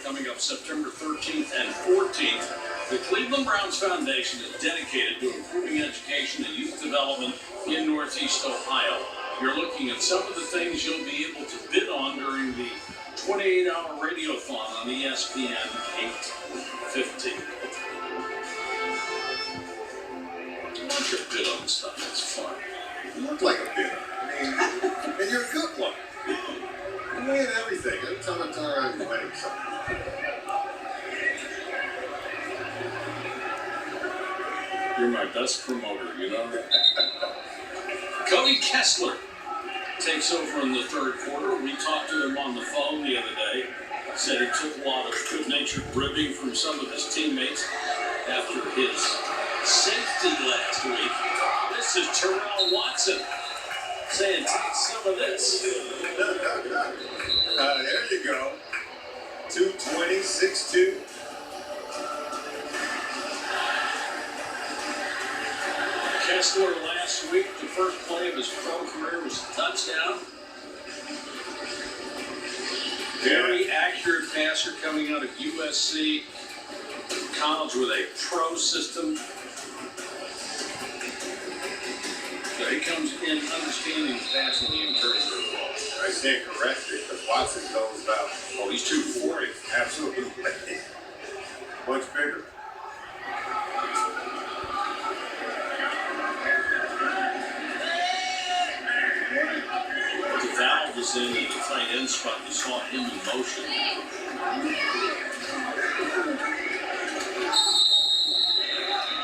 coming up September 13th and 14th. The Cleveland Browns Foundation is dedicated to improving education and youth development in Northeast Ohio. You're looking at some of the things you'll be able to bid on during the 28-hour radiothon on ESPN 850. Why don't you bid on stuff? It's fun. You look like a bidder. I mean, and you're a good one. You win everything. Every time I turn around, you're winning something. You're my best promoter, you know? Cody Kessler takes over in the third quarter. We talked to him on the phone the other day. Said he took a lot of good-natured ribbing from some of his teammates after his safety last week. This is Terrell Watson saying, take some of this. There you go. 220, 6'2". Kessler last week, the first play of his pro career was a touchdown. Very accurate passer coming out of USC college with a pro system. So he comes in understanding passing the encourager as well. I stand corrected because Watson knows about, He's 240. absolutely. Much bigger. The valve is in the tight end spot. You saw him in motion.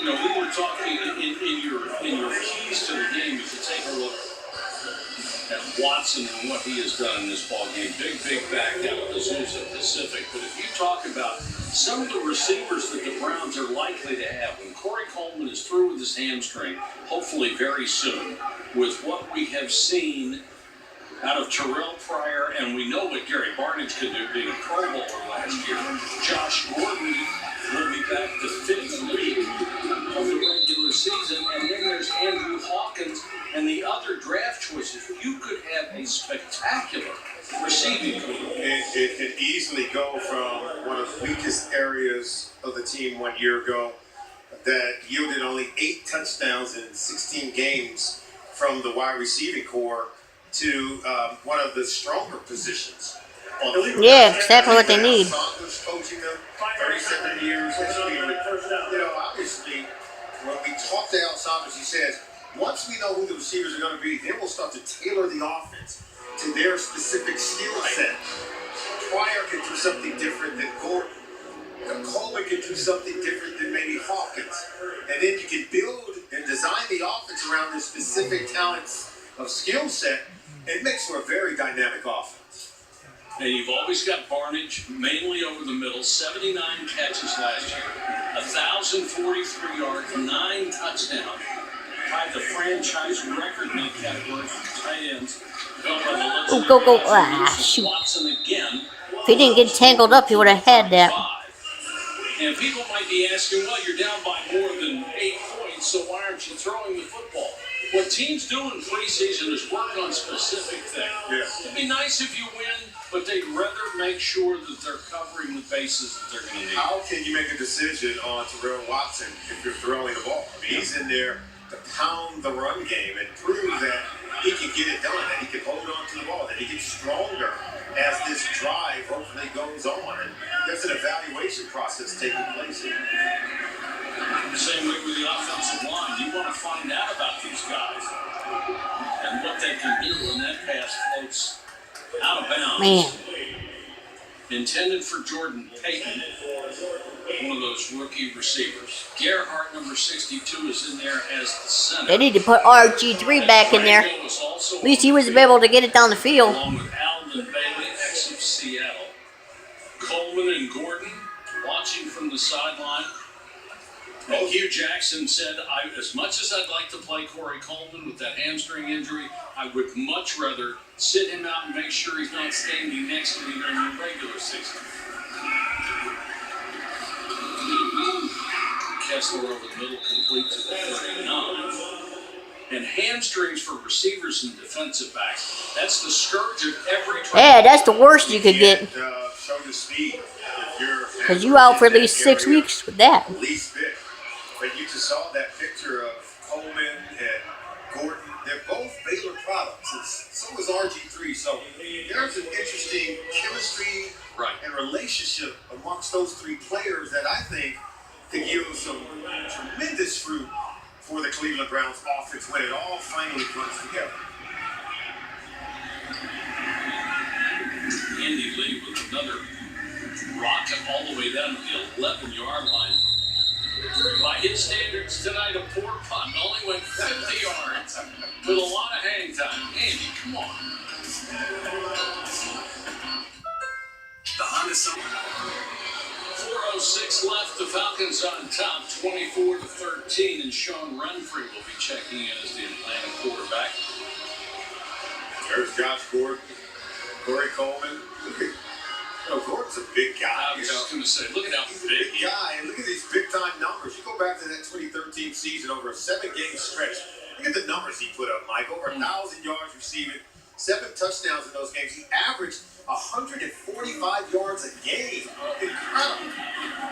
You know, we were talking in your keys to the game. If you take a look at Watson and what he has done in this ball game, big back out of Azusa Pacific. But if you talk about some of the receivers that the Browns are likely to have, when Corey Coleman is through with his hamstring, hopefully very soon, with what we have seen out of Terrell Pryor, and we know what Gary Barnidge could do being a Pro Bowler last year. Josh Gordon will be back the fifth week of the regular season, and then there's Andrew Hawkins and the other draft choices. You could have a spectacular receiving corps. It could easily go from one of the weakest areas of the team 1 year ago that yielded only 8 touchdowns in 16 games from the wide receiving corps to one of the stronger positions. Yeah, exactly what they need. Saunders coaching them 37 years. Obviously, when we talk to Al Saunders, he says, once we know who the receivers are going to be, then we'll start to tailor the offense to their specific skill set. Pryor can do something different than Gordon. Coleman can do something different than maybe Hawkins. And then you can build and design the offense around the specific talents of skill set. It makes for a very dynamic offense. And you've always got Barnidge mainly over the middle, 79 catches last year, 1,043 yards, 9 touchdowns. Tied the franchise record in that category for tight ends. Go. Shoot. Watson again. If he didn't get tangled up, he would have had that. And people might be asking, well, you're down by more than 8 points, so why aren't you throwing the football? What teams do in preseason is work on specific things. Yeah. It'd be nice if you win, but they'd rather make sure that they're covering the bases that they're going to need. How can you make a decision on Terrell Watson if you're throwing the ball? I mean, he's in there to pound the run game and prove that he can get it done, that he can hold on to the ball, that he gets stronger as this drive hopefully goes on. And there's an evaluation process taking place here. Same way with the offensive line. You want to find out about these guys and what they can do when that pass floats out of bounds. Man. Intended for Jordan Payton, one of those rookie receivers. Gerhardt, number 62, is in there as the center. They need to put RG3 back in there. At least he was able to get it down the field. Along with Alvin Bailey, ex of Seattle. Coleman and Gordon watching from the sideline. And Hugh Jackson said, as much as I'd like to play Corey Coleman with that hamstring injury, I would much rather sit him out and make sure he's not standing next to me during the regular season. Kessler over the middle, complete to the 39. And hamstrings for receivers and defensive backs. That's the scourge of every try. Yeah, that's the worst you could get. Show the speed. If Because you out for at least 6 weeks with that. Least bit. But you just saw that picture of Coleman and Gordon. They're both Baylor products. So is RG3. So there's an interesting chemistry and relationship amongst those three players that I think could yield some tremendous fruit for the Cleveland Browns offense when it all finally comes together. Andy Lee with another rocket all the way down to the 11-yard line. By his standards tonight, a poor punt. Only went 50 yards with a lot of hang time. Andy, come on. The Honda 4:06 left. The Falcons on top, 24-13, and Sean Renfrey will be checking in as the Atlanta quarterback. There's Josh Gordon, Corey Coleman. Gordon's a big guy. I was just going to say, look at how big he is. And look at these big-time numbers. You go back to that 2013 season over a 7-game stretch. Look at the numbers he put up, Mike. Over 1,000 yards receiving, 7 touchdowns in those games. He averaged 145 yards a game. Incredible.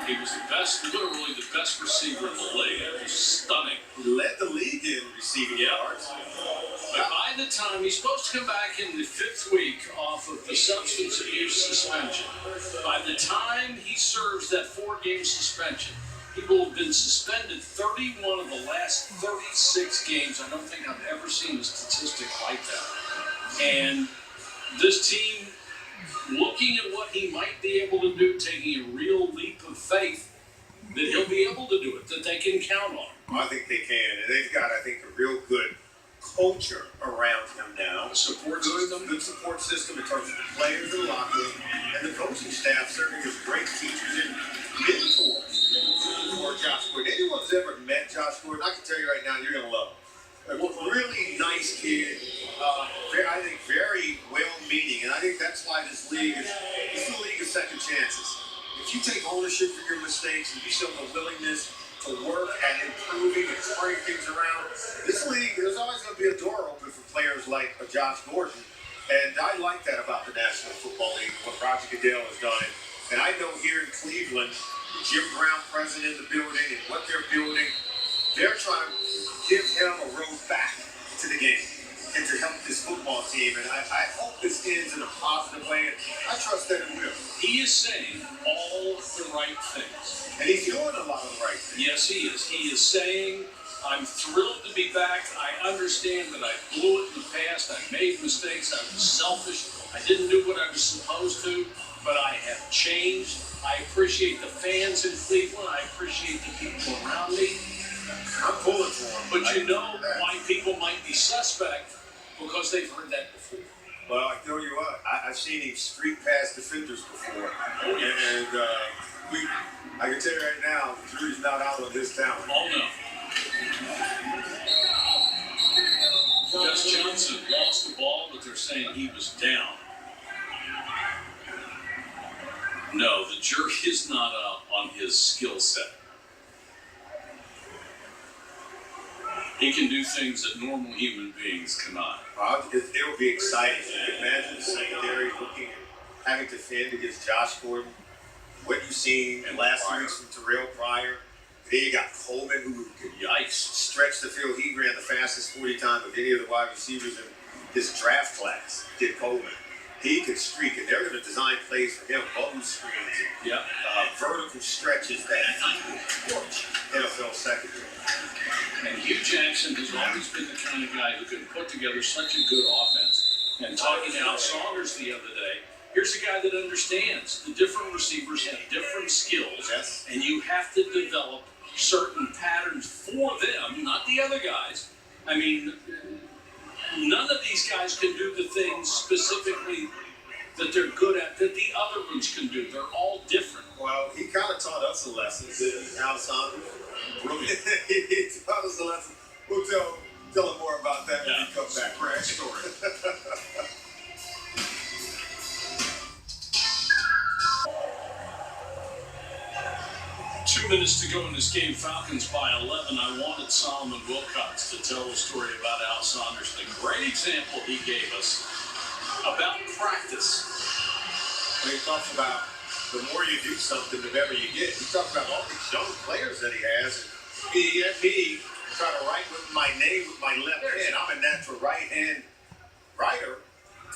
He was the best, literally the best receiver in the league. It was stunning. He led the league in receiving yards. But by the time he's supposed to come back in the 5th week off of the substance abuse suspension, by the time he serves that 4-game suspension, he will have been suspended 31 of the last 36 games. I don't think I've ever seen a statistic like that. And this team, looking at what he might be able to do, taking a real leap of faith that he'll be able to do it, that they can count on. I think they can. And they've got, I think, a real good culture around him now. Good support system in terms of the players in the locker room, and the coaching staff serving as great teachers and mentors for Josh Gordon. Anyone who's ever met Josh Gordon, I can tell you right now, you're going to love him. A really nice kid. I think very well-meaning, and I think that's why this league is the league of second chances. If you take ownership for your mistakes and you show the willingness to work at improving and turning things around, this league, there's always going to be a door open for players like Josh Gordon. And I like that about the National Football League, what Roger Goodell has done. And I know here in Cleveland, Jim Brown president in the building and what they're building, they're trying to give him a road back to the game and to help this football team. And I hope this ends in a positive way, and I trust that it will. He is saying all the right things. And he's doing a lot of the right things. Yes, he is. He is saying, I'm thrilled to be back. I understand that I blew it in the past. I made mistakes. I was selfish. I didn't do what I was supposed to, but I have changed. I appreciate the fans in Cleveland. I appreciate the people around me. I'm pulling for him. But you know why people might be suspect? Because they've heard that before. Well, I tell you what, I've seen him streak past defenders before. And I can tell you right now, the jury's not out on his talent. Oh, no. Gus Johnson lost the ball, but they're saying he was down. No, the jury is not out on his skill set. He can do things that normal human beings cannot. It'll be exciting. Imagine the secondary looking and having to defend against Josh Gordon. What you've seen in last 2 weeks from Terrell Pryor. Then you got Coleman, who could stretch the field. He ran the fastest 40 time of any of the wide receivers in his draft class, did Coleman. He could streak, and they're going to design plays for him, bubble screens, and vertical stretches that torch NFL secondary. And Hugh Jackson has always been the kind of guy who can put together such a good offense. And talking to Al Saunders the other day, here's a guy that understands the different receivers have different skills, and you have to develop certain patterns for them, not the other guys. I mean, none of these guys can do the things specifically that they're good at that the other ones can do. They're all different. Well, he kind of taught us a lesson, didn't Al Saunders? Brilliant. He taught us a lesson. We'll tell him more about that when he comes back. Great story. 2 minutes to go in this game, Falcons by 11. I wanted Solomon Wilcox to tell a story about Al Saunders, the great example he gave us about practice. When he talks about the more you do something, the better you get. He talked about all these young players that he has. And he had me try to write with my name with my left hand. I'm a natural right-hand writer.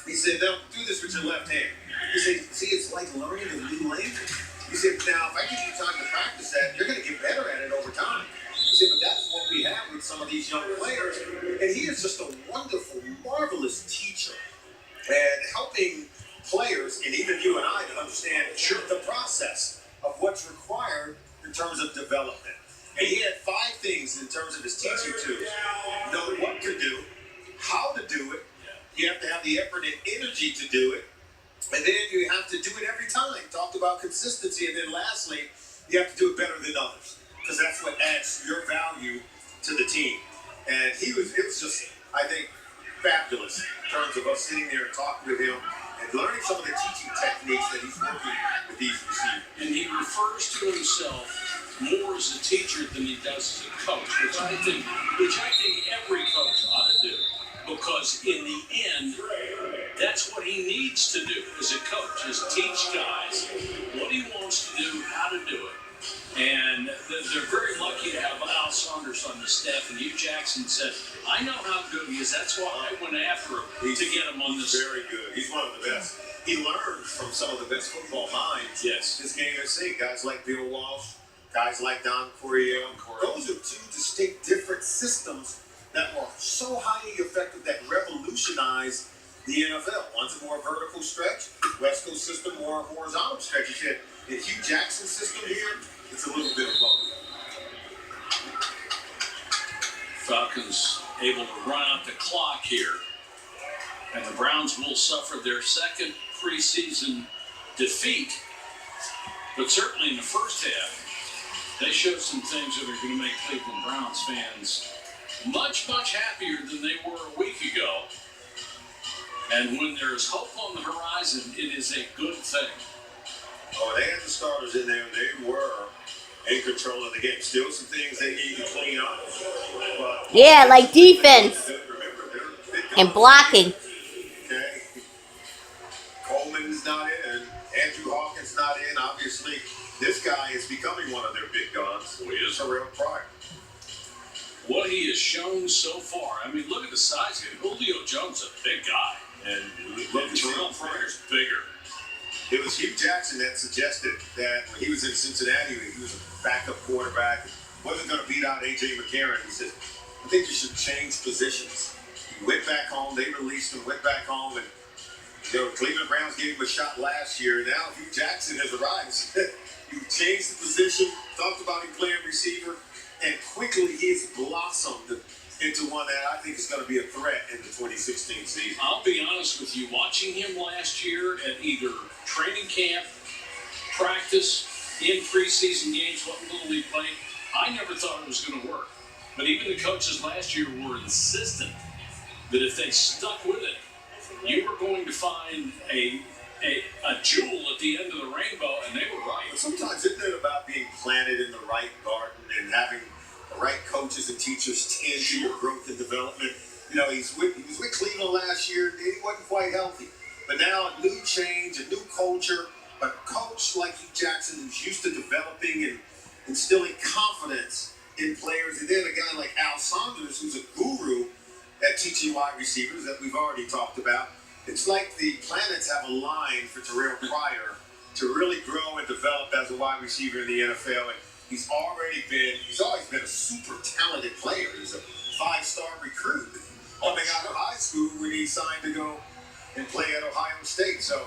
He said, now do this with your left hand. He said, see, it's like learning a new language. He said, now, if I give you time to practice that, you're going to get better at it over time. He said, but that's what we have with some of these young players. And he is just a wonderful, marvelous teacher. And helping players, and even you and I, to understand the process of what's required in terms of development. And he had 5 things in terms of his teaching tools. Know what to do, how to do it. You have to have the effort and energy to do it. And then you have to do it every time. Talked about consistency. And then lastly, you have to do it better than others. Because that's what adds your value to the team. And it was just, I think, fabulous in terms of us sitting there and talking with him and learning some of the teaching techniques that he's working with these receivers. And he refers to himself more as a teacher than he does as a coach, which I think every coach ought to do. Because in the end, that's what he needs to do as a coach, is teach guys what he wants to do, how to do it. And they're very lucky to have Al Saunders on the staff. And Hugh Jackson said, I know how good he is. That's why I went after him to get him on this. Very good. He's one of the best. He learned from some of the best football minds. Yes. This game has seen guys like Bill Walsh, guys like Don Coryell. Those are 2 distinct different systems that were so highly effective that revolutionized the NFL. One's a more vertical stretch, West Coast system more horizontal stretch. He said, in Hugh Jackson's system here, it's a little bit of both. Falcons able to run out the clock here. And the Browns will suffer their second preseason defeat. But certainly in the first half, they showed some things that are going to make Cleveland Browns fans much, much happier than they were a week ago. And when there's hope on the horizon, it is a good thing. Oh, they had the starters in there. They were in control of the game. Still some things they need to clean up. But Yeah, like defense remember, they're and blocking. Okay. Coleman's not in. Andrew Hawkins not in. Obviously, this guy is becoming one of their big guns. He is. Terrell Pryor. What he has shown so far, I mean, look at the size of him. Julio Jones is a big guy. And Terrell Pryor's bigger. It was Hugh Jackson that suggested that when he was in Cincinnati, he was a backup quarterback, wasn't going to beat out A.J. McCarron. He said, I think you should change positions. He went back home. They released him, went back home. And Cleveland Browns gave him a shot last year. Now Hugh Jackson has arrived. You changed the position, talked about him playing receiver, and quickly he has blossomed into one that I think is going to be a threat in the 2016 season. I'll be honest with you, watching him last year at either training camp, practice, in preseason games, what little he played, I never thought it was going to work. But even the coaches last year were insistent that if they stuck with it, you were going to find a jewel at the end of the rainbow, and they were right. But sometimes isn't it about being planted in the right garden and having the right coaches and teachers tend to your growth and development? He was with Cleveland last year. He wasn't quite healthy. But now a new change, a new culture, a coach like Hugh Jackson who's used to developing and instilling confidence in players. And then a guy like Al Saunders who's a guru at teaching wide receivers that we've already talked about. It's like the planets have aligned for Terrell Pryor to really grow and develop as a wide receiver in the NFL. And he's always been a super talented player. He's a 5-star recruit coming out of high school when he signed to go and play at Ohio State. So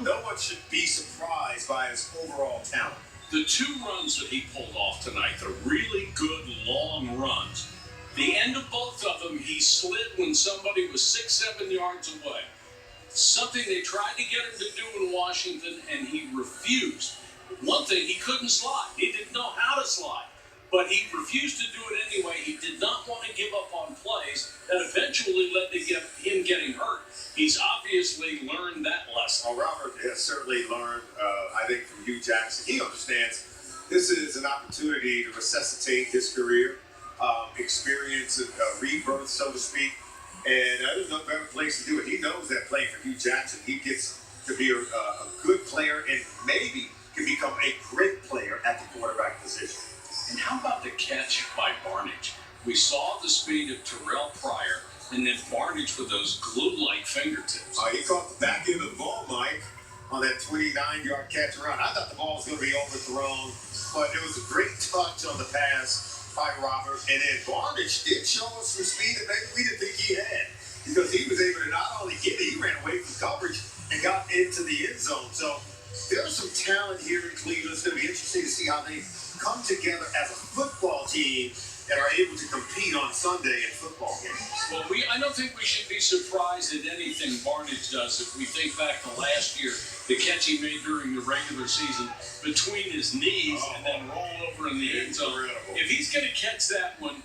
no one should be surprised by his overall talent. The 2 runs that he pulled off tonight, the really good long runs, the end of both of them, he slid when somebody was 6-7 yards away. Something they tried to get him to do in Washington, and he refused. One thing, he couldn't slide. He didn't know how to slide. But he refused to do it anyway. He did not want to give up on plays that eventually led to him getting hurt. He's obviously learned that lesson. Well, Robert has certainly learned, I think, from Hugh Jackson. He understands this is an opportunity to resuscitate his career, experience a rebirth, so to speak. And there's no better place to do it. He knows that playing for Hugh Jackson, he gets to be a good player and maybe can become a great player at the quarterback position. And how about the catch by Barnage? We saw the speed of Terrell Pryor, and then Barnage with those glue-like fingertips. He caught the back end of the ball, Mike, on that 29-yard catch around. I thought the ball was going to be overthrown, but it was a great touch on the pass by Robert. And then Barnage did show us some speed that maybe we didn't think he had, because he was able to not only get it, he ran away from coverage and got into the end zone. So there's some talent here in Cleveland. It's going to be interesting to see how they come together as a football team that are able to compete on Sunday in football games. Well, I don't think we should be surprised at anything Barnage does. If we think back to last year, the catch he made during the regular season between his knees and then roll over in the end zone. If he's going to catch that one,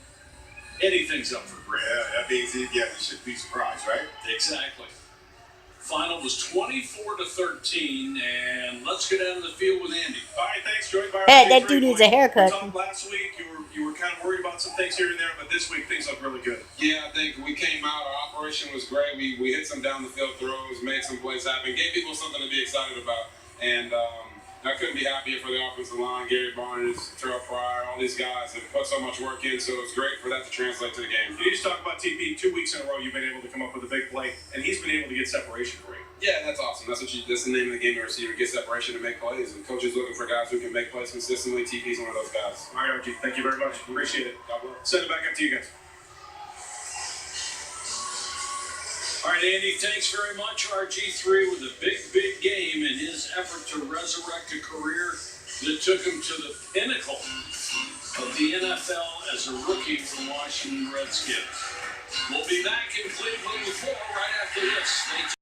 anything's up for grabs. Yeah, that means you should be surprised, right? Exactly. Final was 24-13, and let's go down to the field with Andy. All right, thanks, Joey. Hey, that dude needs a haircut. We talked last week. You were kind of worried about some things here and there, but this week things look really good. Yeah, I think we came out. Our operation was great. We hit some down the field throws, made some plays happen, gave people something to be excited about, and I couldn't be happier for the offensive line. Gary Barnes, Terrell Pryor, all these guys have put so much work in, so it's great for that to translate to the game. You just talk about TP. 2 weeks in a row, you've been able to come up with a big play, and he's been able to get separation for you. Yeah, that's awesome. That's the name of the game. A receiver get separation to make plays, and coaches looking for guys who can make plays consistently. TP's one of those guys. All right, Archie. Thank you very much. Appreciate it. Send it back up to you guys. All right, Andy, thanks very much. RG3 with a big, big game in his effort to resurrect a career that took him to the pinnacle of the NFL as a rookie for the Washington Redskins. We'll be back in Cleveland with more right after this. Stay tuned.